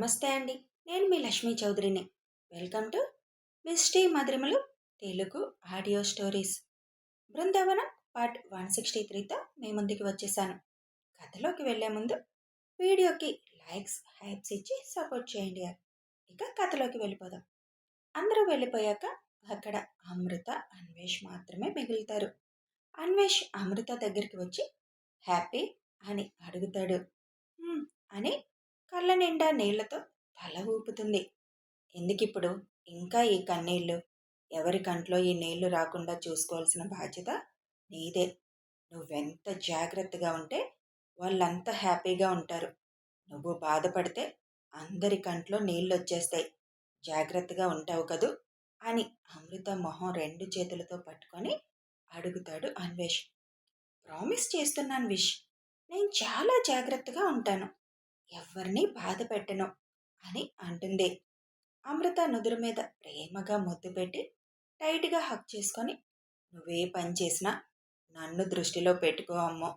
నమస్తే అండి. నేను మీ లక్ష్మీ చౌదరిని. వెల్కమ్ టు మిస్టీ మధురిమలు Telugu audio stories. Brindavanam part 163తో మీ ముందుకు వచ్చేసాను. కథలోకి వెళ్లే ముందు వీడియోకి లైక్స్, హైప్స్ ఇచ్చి సపోర్ట్ చేయండి. ఇక కథలోకి వెళ్ళిపోదాం. అందరూ వెళ్ళిపోయాక అక్కడ అమృత, అన్వేష్ మాత్రమే మిగులుతారు. అన్వేష్ అమృత దగ్గరికి వచ్చి హ్యాపీ అని అడుగుతాడు. "హ్మ్" అని కళ్ళ నిండా నీళ్లతో తల ఊపుతుంది. ఎందుకిప్పుడు ఇంకా ఈ కన్నీళ్లు? ఎవరి కంట్లో ఈ నీళ్లు రాకుండా చూసుకోవాల్సిన బాధ్యత నీదే. నువ్వెంత జాగ్రత్తగా ఉంటే వాళ్ళంత హ్యాపీగా ఉంటారు. నువ్వు బాధపడితే అందరి కంట్లో నీళ్ళొచ్చేస్తాయి. జాగ్రత్తగా ఉంటావు కదూ అని అమృత మొహం రెండు చేతులతో పట్టుకొని అడుగుతాడు అన్వేష్. ప్రామిస్ చేస్తున్నాను విష్, నేను చాలా జాగ్రత్తగా ఉంటాను, ఎవరిని బాధ పెట్టను అని అంటుంది. అమృత నుదురు మీద ప్రేమగా ముద్దు పెట్టి టైట్గా హక్ చేసుకొని, నువ్వే పని చేసినా నన్ను దృష్టిలో పెట్టుకో అమ్మో.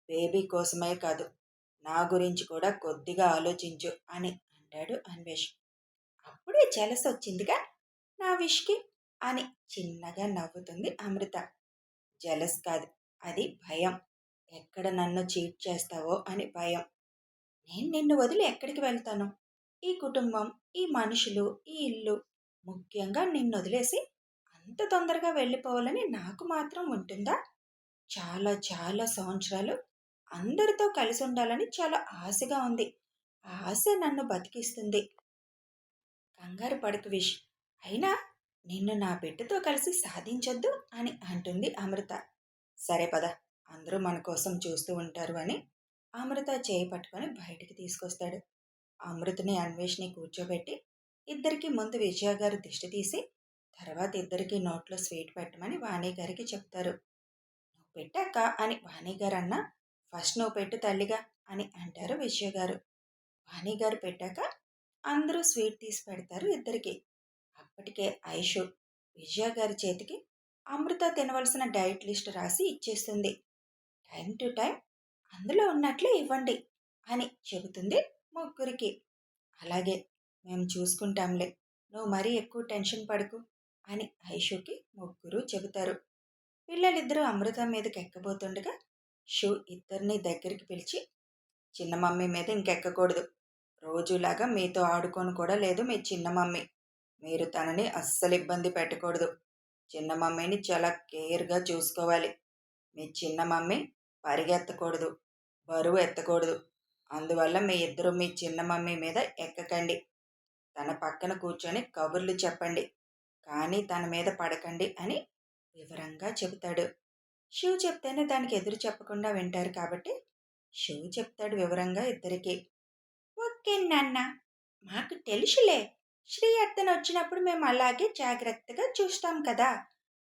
బేబీ కోసమే కాదు, నా గురించి కూడా కొద్దిగా ఆలోచించు అని అంటాడు అన్వేష్. అప్పుడే జలస్ వచ్చిందిగా నా విష్కి అని చిన్నగా నవ్వుతుంది అమృత. జలస్ కాదు, అది భయం. ఎక్కడ నన్ను చీట్ చేస్తావో అని భయం. నేను నిన్ను వదిలి ఎక్కడికి వెళ్తాను? ఈ కుటుంబం, ఈ మనుషులు, ఈ ఇల్లు, ముఖ్యంగా నిన్ను వదిలేసి అంత తొందరగా వెళ్ళిపోవాలని నాకు మాత్రం ఉంటుందా? చాలా చాలా సంవత్సరాలు అందరితో కలిసి ఉండాలని చాలా ఆశగా ఉంది. ఆ ఆశ నన్ను బతికిస్తుంది. కంగారు పడకు విష్, అయినా నిన్ను నా బిడ్డతో కలిసి సాధించొద్దు అని అంటుంది అమృత. సరే పద, అందరూ మన కోసం చూస్తూ ఉంటారు అని అమృత చేయి పట్టుకొని బయటికి తీసుకొస్తాడు. అమృతని, అన్వేష్ని కూర్చోబెట్టి ఇద్దరికి ముందు విజయ గారు దిష్టి తీసి తర్వాత ఇద్దరికి నోట్లో స్వీట్ పెట్టమని వాణి గారికి చెప్తారు. నువ్వు పెట్టాక అని వాణి గారు అన్నా, ఫస్ట్ నువ్వు పెట్టు తల్లిగా అని అంటారు విజయ గారు. వాణి గారు పెట్టాక అందరూ స్వీట్ తీసి పెడతారు ఇద్దరికి. అప్పటికే ఐషు విజయ గారి చేతికి అమృత తినవలసిన డైట్ లిస్ట్ రాసి ఇచ్చేస్తుంది. టైం టు టైం అందులో ఉన్నట్లే ఇవ్వండి అని చెబుతుంది ముగ్గురికి. అలాగే, మేము చూసుకుంటాంలే, నువ్వు మరీ ఎక్కువ టెన్షన్ పడకు అని ఐషుకి ముగ్గురు చెబుతారు. పిల్లలిద్దరూ అమృత మీదకి ఎక్కబోతుండగా షూ ఇద్దరిని దగ్గరికి పిలిచి, చిన్న మమ్మీ మీద ఇంకెక్కకూడదు. రోజులాగా మీతో ఆడుకొని కూడా లేదు మీ చిన్న మమ్మీ. మీరు తనని అస్సలు ఇబ్బంది పెట్టకూడదు. చిన్న మమ్మీని చాలా కేర్గా చూసుకోవాలి. మీ చిన్న మమ్మీ పరిగెత్తకూడదు, బరువు ఎత్తకూడదు. అందువల్ల మీ ఇద్దరు మీ చిన్న మమ్మీ మీద ఎక్కకండి. తన పక్కన కూర్చొని కబుర్లు చెప్పండి, కానీ తన మీద పడకండి అని వివరంగా చెబుతాడు. శివ్ చెప్తేనే దానికి ఎదురు చెప్పకుండా వింటారు కాబట్టి శివ్ చెప్తాడు వివరంగా ఇద్దరికి. ఓకే నాన్న, మాకు తెలుసులే. శ్రీ అత్తను వచ్చినప్పుడు మేము అలాగే జాగ్రత్తగా చూస్తాం కదా,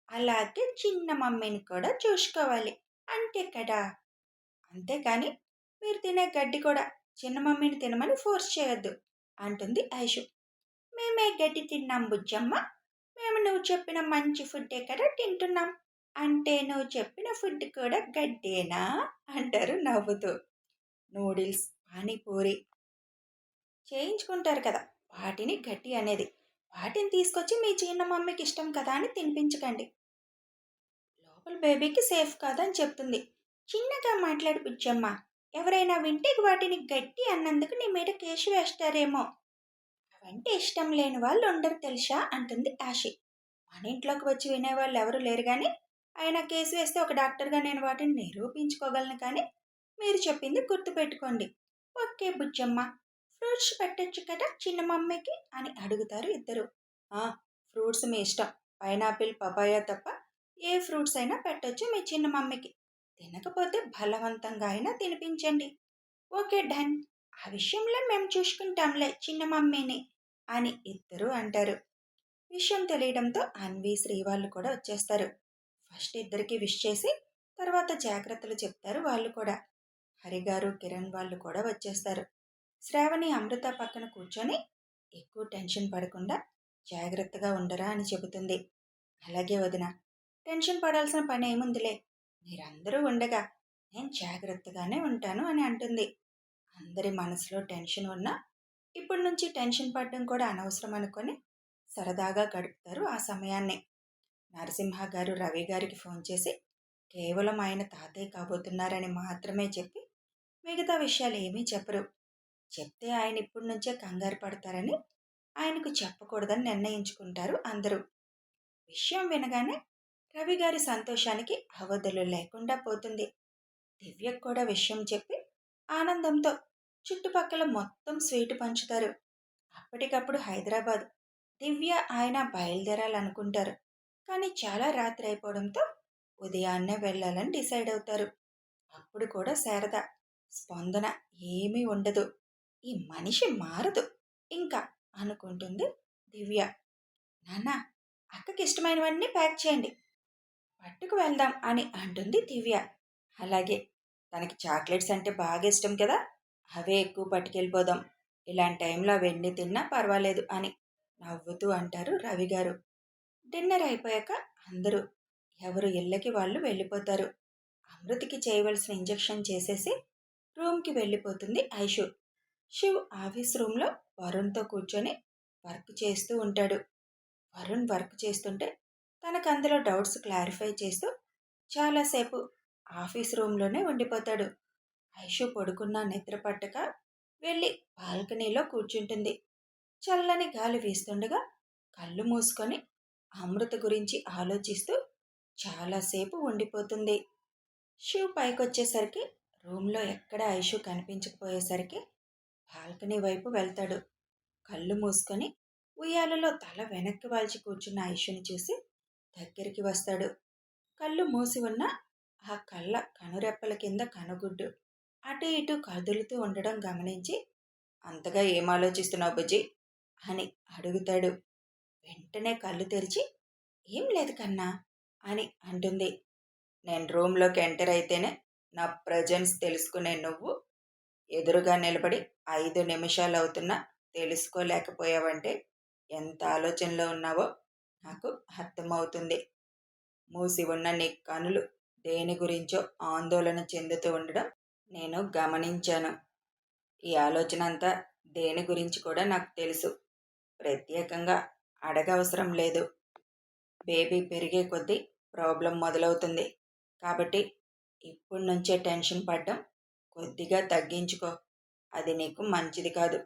అలాగే చిన్న మమ్మీని కూడా చూసుకోవాలి అంతే కదా. అంతేకాని మీరు తినే గడ్డి కూడా చిన్న మమ్మీని తినమని ఫోర్స్ చేయొద్దు అంటుంది ఐషు. మేమే గడ్డి తిన్నాం బుజ్జమ్మ, మేము నువ్వు చెప్పిన మంచి ఫుడ్డే కదా తింటున్నాం. అంటే నువ్వు చెప్పిన ఫుడ్ కూడా గడ్డేనా అంటారు నవ్వుతూ. నూడిల్స్, పానీపూరి చేయించుకుంటారు కదా, వాటిని గడ్డి అనేది. వాటిని తీసుకొచ్చి మీ చిన్న మమ్మీకి ఇష్టం కదా అని తినిపించకండి. లోపల బేబీకి సేఫ్ కాదని చెప్తుంది. చిన్నగా మాట్లాడు బుజ్జమ్మ, ఎవరైనా వింటే వాటిని గట్టి అన్నందుకు నీ మీద కేసు వేస్తారేమో. అవంటే ఇష్టం లేని వాళ్ళు ఉండరు తెలుసా అంటుంది ఆషి. మన ఇంట్లోకి వచ్చి వినేవాళ్ళు ఎవరు లేరు కానీ, అయినా కేసు వేస్తే ఒక డాక్టర్గా నేను వాటిని నిరూపించుకోగలను. కానీ మీరు చెప్పింది గుర్తుపెట్టుకోండి. ఓకే బుజ్జమ్మ, ఫ్రూట్స్ పెట్టచ్చు కదా చిన్న మమ్మీకి అని అడుగుతారు ఇద్దరు. ఫ్రూట్స్ మీ ఇష్టం, పైనాపిల్, పపాయ తప్ప ఏ ఫ్రూట్స్ అయినా పెట్టచ్చు మీ చిన్న మమ్మీకి. తినకపోతే బలవంతంగా అయినా తినిపించండి. ఓకే డన్, ఆ విషయంలో మేము చూసుకుంటాంలే చిన్న మమ్మీని అని ఇద్దరు అంటారు. విషయం తెలియడంతో అన్వి, శ్రీ వాళ్ళు కూడా వచ్చేస్తారు. ఫస్ట్ ఇద్దరికి విష్ చేసి తర్వాత జాగ్రత్తలు చెప్తారు వాళ్ళు కూడా. హరిగారు, కిరణ్ వాళ్ళు కూడా వచ్చేస్తారు. శ్రావణి అమృత పక్కన కూర్చొని ఎక్కువ టెన్షన్ పడకుండా జాగ్రత్తగా ఉండరా అని చెబుతుంది. అలాగే వదిన, టెన్షన్ పడాల్సిన పని ఏముందిలే, మీరందరూ ఉండగా నేను జాగ్రత్తగానే ఉంటాను అని అంటుంది. అందరి మనసులో టెన్షన్ ఉన్నా ఇప్పటి నుంచి టెన్షన్ పడడం కూడా అనవసరం అనుకొని సరదాగా గడుపుతారు ఆ సమయాన్ని. నరసింహ గారు రవి గారికి ఫోన్ చేసి కేవలం ఆయన తాతయ్య కాబోతున్నారని మాత్రమే చెప్పి మిగతా విషయాలు ఏమీ చెప్పరు. చెప్తే ఆయన ఇప్పటి నుంచే కంగారు పడతారని ఆయనకు చెప్పకూడదని నిర్ణయించుకుంటారు అందరూ. విషయం వినగానే రవి గారి సంతోషానికి అవధులు లేకుండా పోతుంది. దివ్యకు కూడా విషయం చెప్పి ఆనందంతో చుట్టుపక్కల మొత్తం స్వీటు పంచుతారు. అప్పటికప్పుడు హైదరాబాద్ దివ్య ఆయన బయలుదేరాలనుకుంటారు. కానీ చాలా రాత్రి అయిపోవడంతో ఉదయాన్నే వెళ్ళాలని డిసైడ్ అవుతారు. అప్పుడు కూడా శారద స్పందన ఏమీ ఉండదు. ఈ మనిషి మారదు ఇంకా అనుకుంటుంది దివ్య. నాన్న, అక్కకి ఇష్టమైనవన్నీ ప్యాక్ చేయండి, పట్టుకు వెళ్దాం అని అంటుంది దివ్య. అలాగే, తనకి చాక్లెట్స్ అంటే బాగా ఇష్టం కదా, అవే ఎక్కువ పట్టుకెళ్ళిపోదాం, ఇలాంటి టైంలో అవన్నీ తిన్నా పర్వాలేదు అని నవ్వుతూ అంటారు రవి గారు. డిన్నర్ అయిపోయాక అందరూ ఎవరు ఇళ్ళకి వాళ్ళు వెళ్ళిపోతారు. అమృతికి చేయవలసిన ఇంజెక్షన్ చేసేసి రూమ్కి వెళ్ళిపోతుంది ఐషు. శివ్ ఆఫీస్ రూమ్లో వరుణ్తో కూర్చొని వర్క్ చేస్తూ ఉంటాడు. వరుణ్ వర్క్ చేస్తుంటే తనకు అందులో డౌట్స్ క్లారిఫై చేస్తూ చాలాసేపు ఆఫీస్ రూమ్లోనే ఉండిపోతాడు. ఐషు పడుకున్నా నిద్ర పట్టక వెళ్ళి బాల్కనీలో కూర్చుంటుంది. చల్లని గాలి వీస్తుండగా కళ్ళు మూసుకొని అమృత గురించి ఆలోచిస్తూ చాలాసేపు ఉండిపోతుంది. శివ్ పైకొచ్చేసరికి రూమ్లో ఎక్కడ ఐషు కనిపించకపోయేసరికి బాల్కనీ వైపు వెళ్తాడు. కళ్ళు మూసుకొని ఉయ్యాలలో తల వెనక్కి వాల్చి కూర్చున్న ఐషుని చూసి దగ్గరికి వస్తాడు. కళ్ళు మూసి ఉన్న ఆ కళ్ళ కనురెప్పల కింద కనుగుడ్డు అటు ఇటు కదులుతూ ఉండడం గమనించి, అంతగా ఏం ఆలోచిస్తున్నావు బుజ్జి అని అడుగుతాడు. వెంటనే కళ్ళు తెరిచి, ఏం లేదు కన్నా అని అంటుంది. నేను రూమ్లోకి ఎంటర్ అయితేనే నా ప్రజెన్స్ తెలుసుకునే నువ్వు ఎదురుగా నిలబడి 5 నిమిషాలు అవుతున్నా తెలుసుకోలేకపోయావంటే ఎంత ఆలోచనలో ఉన్నావో నాకు అర్థమవుతుంది. మూసి ఉన్న నీ కనులు దేని గురించో ఆందోళన చెందుతూ ఉండడం నేను గమనించాను. ఈ ఆలోచన అంతా దేని గురించి కూడా నాకు తెలుసు. ప్రత్యేకంగా అడగవసరం లేదు. బేబీ పెరిగే కొద్దీ ప్రాబ్లం మొదలవుతుంది. కాబట్టి ఇప్పటి నుంచే టెన్షన్ పడడం కొద్దిగా తగ్గించుకో. అది నీకు మంచిది కాదు.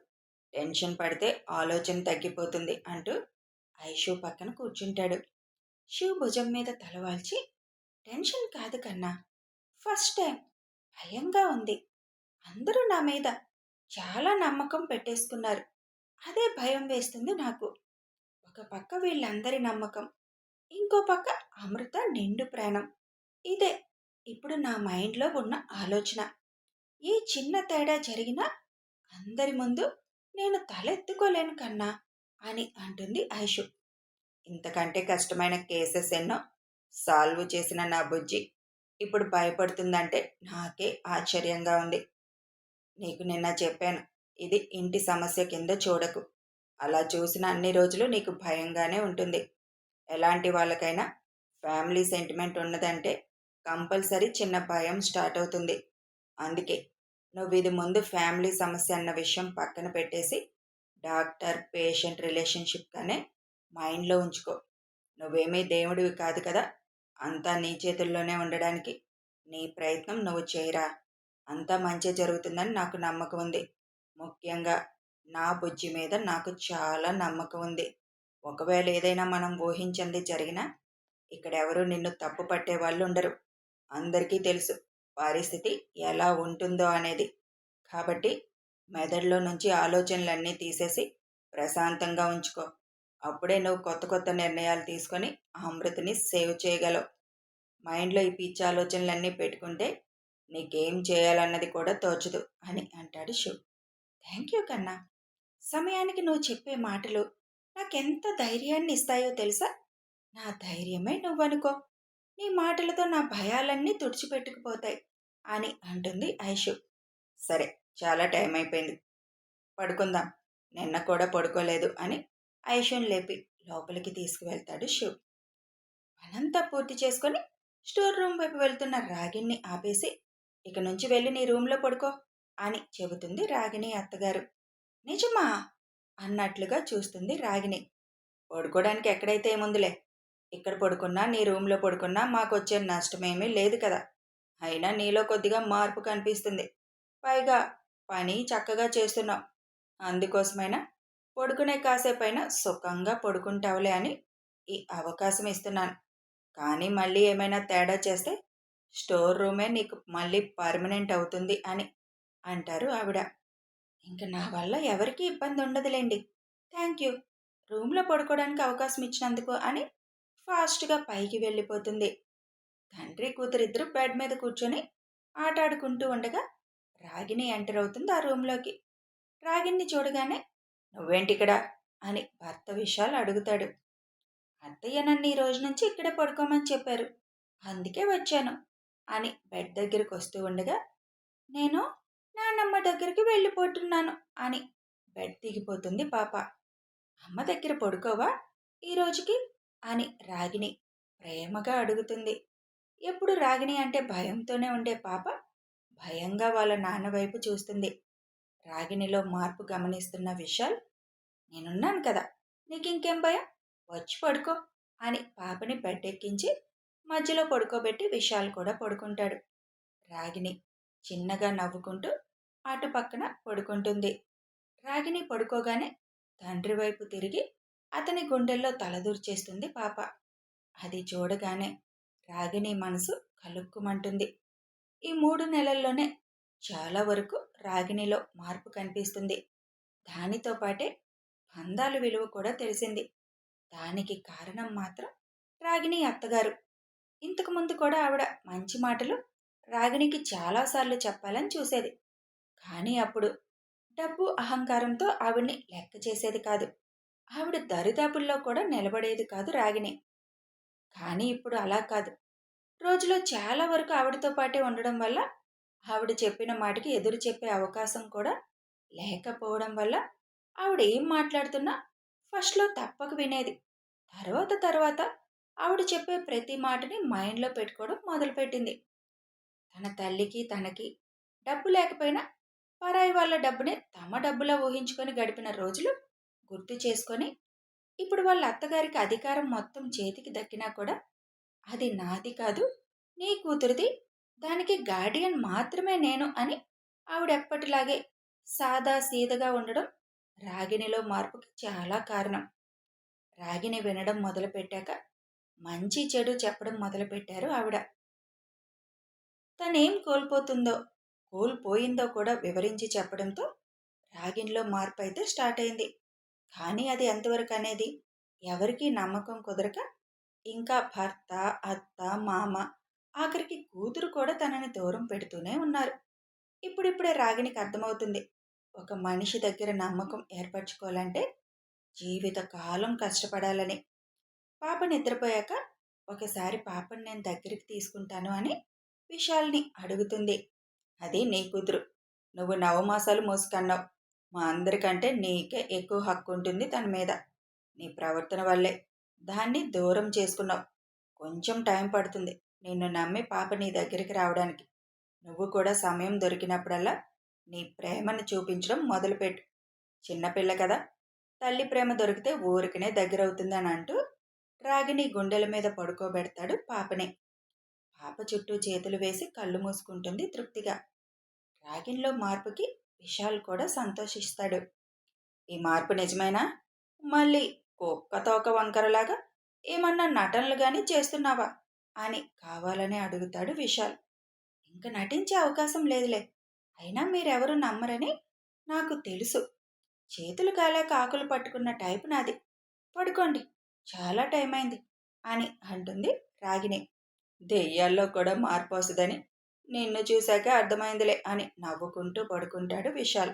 టెన్షన్ పడితే ఆలోచన తగ్గిపోతుంది అంటూ ఐషు పక్కన కూర్చుంటాడు. శివ్ భుజం మీద తలవాల్చి, టెన్షన్ కాదు కన్నా, ఫస్ట్ టైం భయంగా ఉంది. అందరూ నా మీద చాలా నమ్మకం పెట్టేసుకున్నారు. అదే భయం వేస్తుంది నాకు. ఒక పక్క వీళ్ళందరి నమ్మకం, ఇంకో పక్క అమృత నిండు ప్రాణం. ఇదే ఇప్పుడు నా మైండ్లో ఉన్న ఆలోచన. ఏ చిన్న తేడా జరిగినా అందరి ముందు నేను తలెత్తుకోలేను కన్నా అని అంటుంది ఐషు. ఇంతకంటే కష్టమైన కేసెస్ ఎన్నో సాల్వ్ చేసిన నా బుజ్జి ఇప్పుడు భయపడుతుందంటే నాకే ఆశ్చర్యంగా ఉంది. నీకు నిన్న చెప్పాను, ఇది ఇంటి సమస్య కింద చూడకు. అలా చూసిన అన్ని రోజులు నీకు భయంగానే ఉంటుంది. ఎలాంటి వాళ్ళకైనా ఫ్యామిలీ సెంటిమెంట్ ఉన్నదంటే కంపల్సరీ చిన్న భయం స్టార్ట్ అవుతుంది. అందుకే నువ్వు ఇది ముందు ఫ్యామిలీ సమస్య అన్న విషయం పక్కన పెట్టేసి డాక్టర్ పేషెంట్ రిలేషన్షిప్గానే మైండ్లో ఉంచుకో. నువ్వేమీ దేవుడివి కాదు కదా, అంతా నీ చేతుల్లోనే ఉండడానికి నీ ప్రయత్నం నువ్వు చేయరా. అంతా మంచి జరుగుతుందని నాకు నమ్మకం ఉంది. ముఖ్యంగా నా బుజ్జి మీద నాకు చాలా నమ్మకం ఉంది. ఒకవేళ ఏదైనా మనం ఊహించింది జరిగినా ఇక్కడెవరూ నిన్ను తప్పు పట్టే వాళ్ళు ఉండరు. అందరికీ తెలుసు పరిస్థితి ఎలా ఉంటుందో అనేది. కాబట్టి మెదడులో నుంచి ఆలోచనలన్నీ తీసేసి ప్రశాంతంగా ఉంచుకో. అప్పుడే నువ్వు కొత్త కొత్త నిర్ణయాలు తీసుకొని అమృతిని సేవ్ చేయగలవు. మైండ్లో ఈ పిచ్చి ఆలోచనలన్నీ పెట్టుకుంటే నీకేం చేయాలన్నది కూడా తోచదు అని అంటాడు శివ్. థ్యాంక్ యూ కన్నా. సమయానికి నువ్వు చెప్పే మాటలు నాకెంత ధైర్యాన్ని ఇస్తాయో తెలుసా. నా ధైర్యమే నువ్వనుకో. నీ మాటలతో నా భయాలన్నీ తుడిచిపెట్టుకుపోతాయి అని అంటుంది ఐషు. సరే, చాలా టైం అయిపోయింది, పడుకుందాం. నిన్న కూడా పడుకోలేదు అని ఐషుని లేపి లోపలికి తీసుకువెళ్తాడు శివ్. పనంతా పూర్తి చేసుకొని స్టోర్ రూమ్ వైపు వెళ్తున్న రాగిణ్ణి ఆపేసి, ఇక నుంచి వెళ్ళి నీ రూమ్లో పడుకో అని చెబుతుంది రాగిణి అత్తగారు. నిజమా అన్నట్లుగా చూస్తుంది రాగిణి. పడుకోవడానికి ఎక్కడైతే ఏముందిలే, ఇక్కడ పడుకున్నా నీ రూమ్లో పడుకున్నా మాకొచ్చే నష్టమేమీ లేదు కదా. అయినా నీలో కొద్దిగా మార్పు కనిపిస్తుంది. పైగా పని చక్కగా చేస్తున్నావు. అందుకోసమైనా పడుకునే కాసేపైనా సుఖంగా పడుకుంటావులే అని ఈ అవకాశం ఇస్తున్నాను. కానీ మళ్ళీ ఏమైనా తేడా చేస్తే స్టోర్ రూమే నీకు మళ్ళీ పర్మనెంట్ అవుతుంది అని అంటారు ఆవిడ. ఇంక నా వల్ల ఎవరికీ ఇబ్బంది ఉండదులేండి. Thank you. రూమ్లో పడుకోవడానికి అవకాశం ఇచ్చినందుకు అని ఫాస్ట్గా పైకి వెళ్ళిపోతుంది. తండ్రి కూతురిద్దరూ బెడ్ మీద కూర్చొని ఆటాడుకుంటూ ఉండగా రాగిణి ఎంటర్ అవుతుంది ఆ రూమ్లోకి. రాగిణ్ణి చూడగానే నువ్వేంటిక్కడ అని భర్త విశాల్ అడుగుతాడు. అత్తయ్య నన్ను ఈ రోజు నుంచి ఇక్కడే పడుకోమని చెప్పారు, అందుకే వచ్చాను అని బెడ్ దగ్గరికి వస్తూ ఉండగా నేను నాన్నమ్మ దగ్గరికి వెళ్ళిపోతున్నాను అని బెడ్ దిగిపోతుంది పాప. అమ్మ దగ్గర పడుకోవా ఈ రోజుకి అని రాగిణి ప్రేమగా అడుగుతుంది. ఎప్పుడు రాగిణి అంటే భయంతోనే ఉండే పాప భయంగా వాళ్ళ నాన్న వైపు చూస్తుంది. రాగిణిలో మార్పు గమనిస్తున్న విశాల్, నేనున్నాను కదా, నీకింకేం భయం, వచ్చి పడుకో అని పాపని బెడ్ ఎక్కించి మధ్యలో పడుకోబెట్టి విశాల్ కూడా పడుకుంటాడు. రాగిణి చిన్నగా నవ్వుకుంటూ అటు పక్కన పడుకుంటుంది. రాగిణి పడుకోగానే తండ్రి వైపు తిరిగి అతని గుండెల్లో తలదూర్చేస్తుంది పాప. అది చూడగానే రాగిణి మనసు కలుక్కుమంటుంది. ఈ 3 నెలల్లోనే చాలా వరకు రాగిణిలో మార్పు కనిపిస్తుంది. దానితో పాటే బంధాల విలువ కూడా తెలిసింది. దానికి కారణం మాత్రం రాగిణి అత్తగారు. ఇంతకుముందు కూడా ఆవిడ మంచి మాటలు రాగిణికి చాలాసార్లు చెప్పాలని చూసేది. కానీ అప్పుడు డబ్బు అహంకారంతో ఆవిడ్ని లెక్క చేసేది కాదు. ఆవిడ దరిదాపుల్లో కూడా నిలబడేది కాదు రాగిణి. కానీ ఇప్పుడు అలా కాదు. రోజులో చాలా వరకు ఆవిడతో పాటే ఉండడం వల్ల ఆవిడ చెప్పిన మాటకి ఎదురు చెప్పే అవకాశం కూడా లేకపోవడం వల్ల ఆవిడ ఏం మాట్లాడుతున్నా ఫస్ట్లో తప్పక వినేది. తర్వాత తర్వాత ఆవిడ చెప్పే ప్రతి మాటని మైండ్లో పెట్టుకోవడం మొదలుపెట్టింది. తన తల్లికి తనకి డబ్బు లేకపోయినా పరాయి వాళ్ళ డబ్బుని తమ డబ్బులా ఊహించుకొని గడిపిన రోజులు గుర్తు చేసుకొని ఇప్పుడు వాళ్ళ అత్తగారికి అధికారం మొత్తం చేతికి దక్కినా కూడా అది నాది కాదు, నీ కూతురిది, దానికి గార్డియన్ మాత్రమే నేను అని ఆవిడెప్పటిలాగే సాదా సీదగా ఉండడం రాగిణిలో మార్పుకి చాలా కారణం. రాగిణి వినడం మొదలుపెట్టాక మంచి చెడు చెప్పడం మొదలుపెట్టారు ఆవిడ. తనేం కోల్పోయిందో కూడా వివరించి చెప్పడంతో రాగిణిలో మార్పు అయితే స్టార్ట్ అయింది. కానీ అది ఎంతవరకు అనేది ఎవరికీ నమ్మకం కుదరక ఇంకా భర్త, అత్త, మామ, ఆఖరికి కూతురు కూడా తనని దూరం పెడుతూనే ఉన్నారు. ఇప్పుడిప్పుడే రాగిణికి అర్థమవుతుంది, ఒక మనిషి దగ్గర నమ్మకం ఏర్పరచుకోవాలంటే జీవితకాలం కష్టపడాలని. పాప నిద్రపోయాక ఒకసారి పాపని నేను దగ్గరికి తీసుకుంటాను అని విశాల్ని అడుగుతుంది. అది నీ కూతురు, నువ్వు నవమాసాలు మోసుకన్నావు. మా అందరికంటే నీకే ఎక్కువ హక్కు ఉంటుంది తన మీద. నీ ప్రవర్తన వల్లే దాన్ని దూరం చేసుకున్నావు. కొంచెం టైం పడుతుంది నిన్ను నమ్మి పాప నీ దగ్గరికి రావడానికి. నువ్వు కూడా సమయం దొరికినప్పుడల్లా నీ ప్రేమను చూపించడం మొదలుపెట్టు. చిన్నపిల్ల కదా, తల్లి ప్రేమ దొరికితే ఊరికనే దగ్గరవుతుందని అంటూ రాగిణి గుండెల మీద పడుకోబెడతాడు పాపని. పాప చుట్టూ చేతులు వేసి కళ్ళు మూసుకుంటుంది తృప్తిగా. రాగిణిలో మార్పుకి విశాల్ కూడా సంతోషిస్తాడు. ఈ మార్పు నిజమేనా? మళ్ళీ కుక్క తోక వంకరలాగా ఏమన్నా నటనలు గాని చేస్తున్నావా అని కావాలని అడుగుతాడు విశాల్. ఇంక నటించే అవకాశం లేదులే. అయినా మీరెవరూ నమ్మరని నాకు తెలుసు. చేతులు కాలాక ఆకులు పట్టుకున్న టైపు నాది. పడుకోండి, చాలా టైం అయింది అని అంటుంది రాగిణి. దెయ్యాల్లో కూడా మార్పు వస్తుందని నిన్ను చూశాక అర్థమైందిలే అని నవ్వుకుంటూ పడుకుంటాడు విశాల్.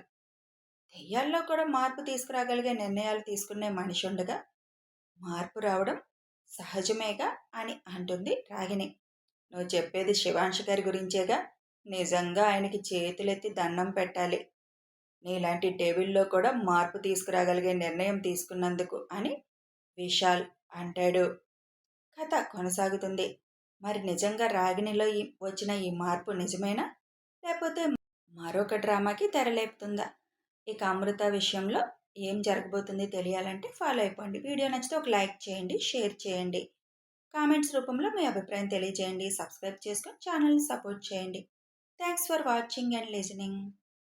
దెయ్యాల్లో కూడా మార్పు తీసుకురాగలిగే నిర్ణయాలు తీసుకునే మనిషి ఉండగా మార్పు రావడం సహజమేగా అని అంటుంది రాగిణి. నువ్వు చెప్పేది శివాంశ గారి గురించేగా? నిజంగా ఆయనకి చేతులెత్తి దండం పెట్టాలి. నీలాంటి టేబుల్లో కూడా మార్పు తీసుకురాగలిగే నిర్ణయం తీసుకున్నందుకు అని విశాల్ అంటాడు. కథ కొనసాగుతుంది. మరి నిజంగా రాగిణిలో వచ్చిన ఈ మార్పు నిజమేనా, లేకపోతే మరొక డ్రామాకి తెరలేపుతుందా? ఇక అమృత విషయంలో ఏం జరగబోతుంది తెలియాలంటే ఫాలో అయిపోండి. వీడియో నచ్చితే ఒక లైక్ చేయండి, షేర్ చేయండి. కామెంట్స్ రూపంలో మీ అభిప్రాయం తెలియజేయండి. సబ్స్క్రైబ్ చేసుకొని ఛానల్‌ని సపోర్ట్ చేయండి. Thanks for watching and listening.